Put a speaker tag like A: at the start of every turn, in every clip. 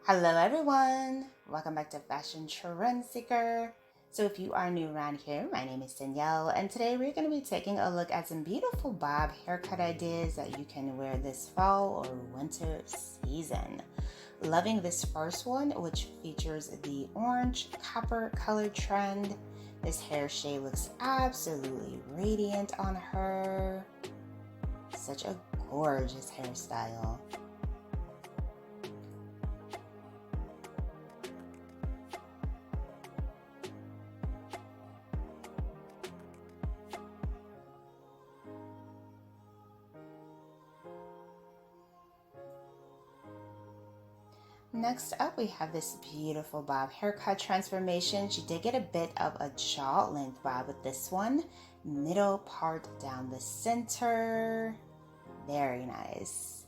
A: Hello everyone, welcome back to Fashion Trend Seeker. So if you are new around here, my name is Danielle, and today we're going to be taking a look at some beautiful bob haircut ideas that you can wear this fall or winter season. Loving this first one, which features the orange copper color trend. This hair shade looks absolutely radiant on her. Such a gorgeous hairstyle. Next up, we have this beautiful bob haircut transformation. She did get a bit of a jaw length bob with this one. Middle part down the center. Very nice.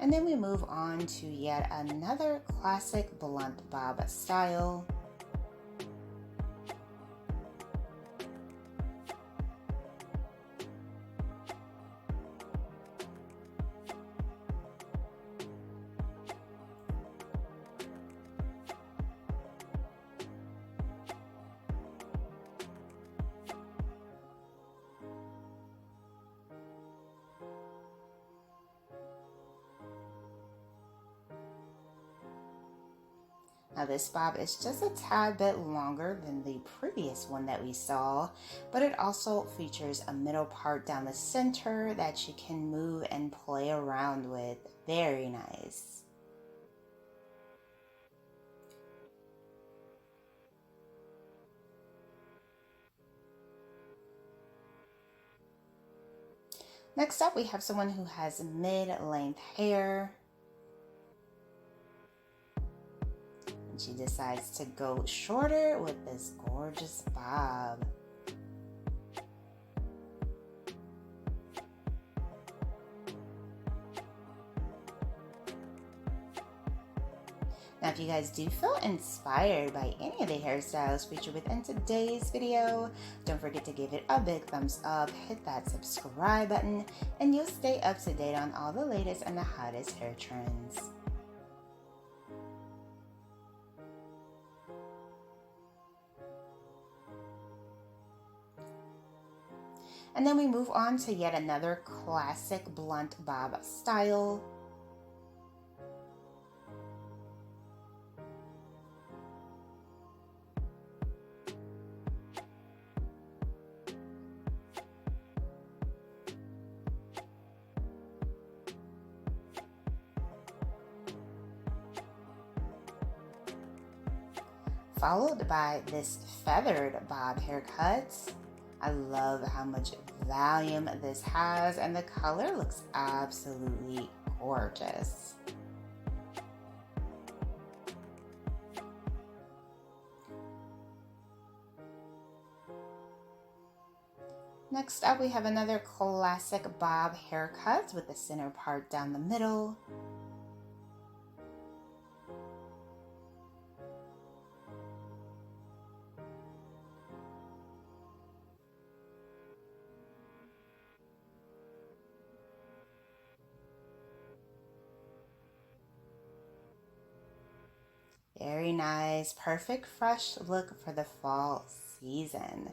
A: And then we move on to yet another classic blunt bob style. Now this bob is just a tad bit longer than the previous one that we saw, but it also features a middle part down the center that you can move and play around with. Very nice. Next up, we have someone who has mid-length hair. She decides to go shorter with this gorgeous bob. Now, if you guys do feel inspired by any of the hairstyles featured within today's video, don't forget to give it a big thumbs up, hit that subscribe button, and you'll stay up to date on all the latest and the hottest hair trends. And then we move on to yet another classic blunt bob style. Followed by this feathered bob haircut. I love how much volume this has, and the color looks absolutely gorgeous. Next up, we have another classic bob haircut with the center part down the middle. Very nice, perfect fresh look for the fall season.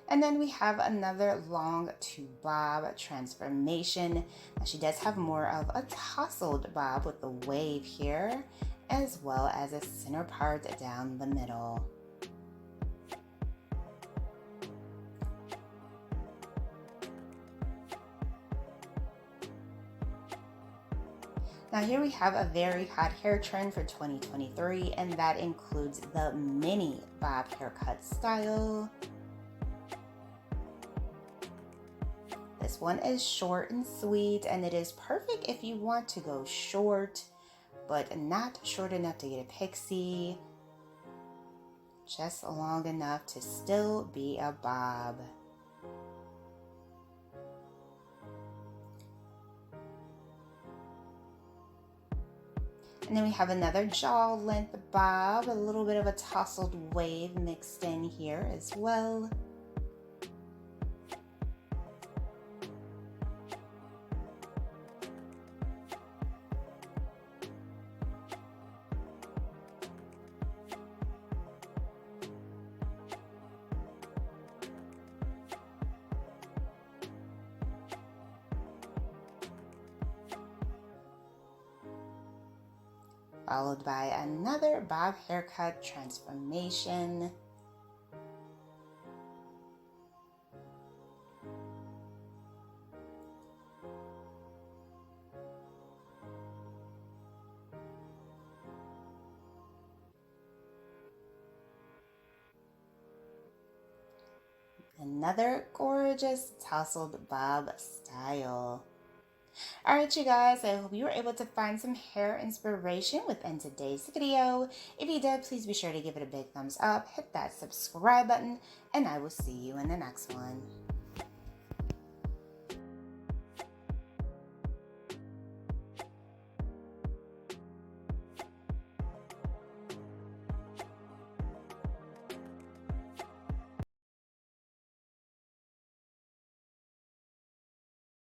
A: And then we have another long to bob transformation. Now she does have more of a tousled bob with the wave here, as well as a center part down the middle. Now here we have a very hot hair trend for 2023, and that includes the mini bob haircut style. This one is short and sweet, and it is perfect if you want to go short, but not short enough to get a pixie, just long enough to still be a bob. And then we have another jaw length bob, a little bit of a tousled wave mixed in here as well. followed by another bob haircut transformation. Another gorgeous tousled bob style. Alright you guys, I hope you were able to find some hair inspiration within today's video. If you did, please be sure to give it a big thumbs up, hit that subscribe button, and I will see you in the next one.